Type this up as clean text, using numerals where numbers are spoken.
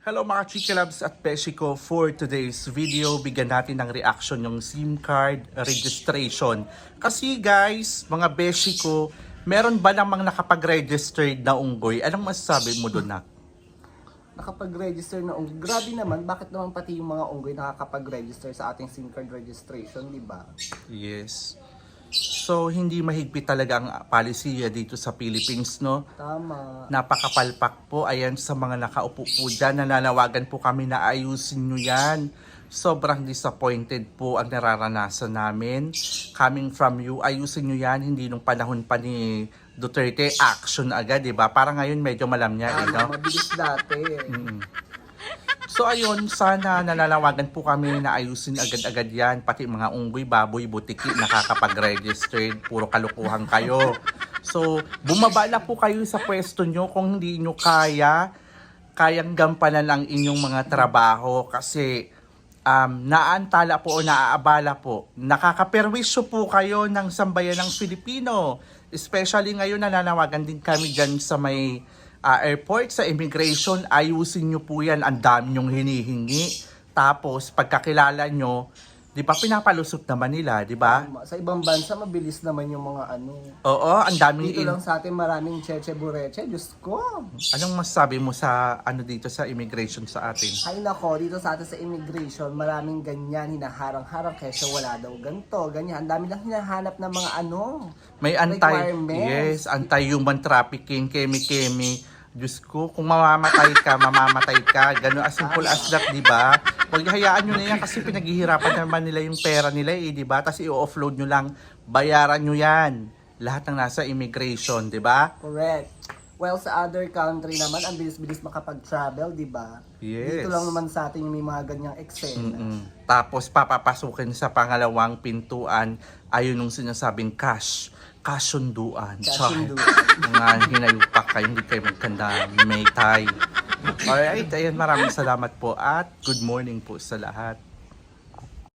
Hello mga Chikilabs at Peshiko. For today's video, bigyan natin ng reaction yung SIM card registration. Kasi guys, mga Beshiko, meron ba namang nakapag-registered na unggoy? Anong masasabi mo doon, Nak? Nakapag-register na unggoy. Grabe naman, bakit naman pati yung mga unggoy nakakapag-register sa ating SIM card registration, di ba? Yes. So, hindi mahigpit talaga ang palisiya dito sa Philippines, no? Tama. Napakapalpak po. Ayan, sa mga nakaupo po dyan, nananawagan po kami na ayusin nyo yan. Sobrang disappointed po ang nararanasan namin. Coming from you, ayusin nyo yan. Hindi nung panahon pa ni Duterte, action agad, di ba? Parang ngayon medyo malamya, eh, no? Mabilis dati. So ayun, sana nananawagan po kami na ayusin agad-agad yan. Pati mga unggoy, baboy, butiki, nakakapag-registered. Puro kalukuhan kayo. So, bumaba na po kayo sa pwesto nyo kung hindi nyo kayang gampanan ang inyong mga trabaho. Kasi naantala po o naaabala po. Nakakaperwisyo po kayo ng sambayan ng Filipino. Especially ngayon, nananawagan din kami dyan sa may airport, sa immigration. Ayusin nyo po yan. Ang dami nyong hinihingi. Tapos, pagkakilala nyo, di ba pinapalusot naman nila, di ba? Sa ibang bansa, mabilis naman yung mga ano. Oo, ang daming... Dito lang sa atin maraming cheche bureche. Diyos ko. Anong masasabi mo sa ano dito sa immigration sa atin? Ay nako, dito sa atin sa immigration, maraming ganyan, hinaharang-harang kesyo wala daw ganito, ganyan. Ang dami lang hinahanap ng mga ano. May requirements. anti-human trafficking, kemi-kemi. Diyos ko, kung mamamatay ka, gano'n as simple as that, di ba? Huwag hayaan nyo na yan kasi pinaghihirapan naman nila yung pera nila, eh, di ba? Tapos i-offload nyo lang, bayaran nyo yan. Lahat ng nasa immigration, di ba? Correct. Well, sa other country naman, ang bilis-bilis makapag-travel, di ba? Yes. Dito lang naman sa atin may mga ganyang eksena. Tapos papapasukin sa pangalawang pintuan, ayun nung sinasabing kasunduan. Kasunduan. Mga hinayupak kayo, hindi kayo magkanda, may tay. Alright, ayan, maraming salamat po at good morning po sa lahat.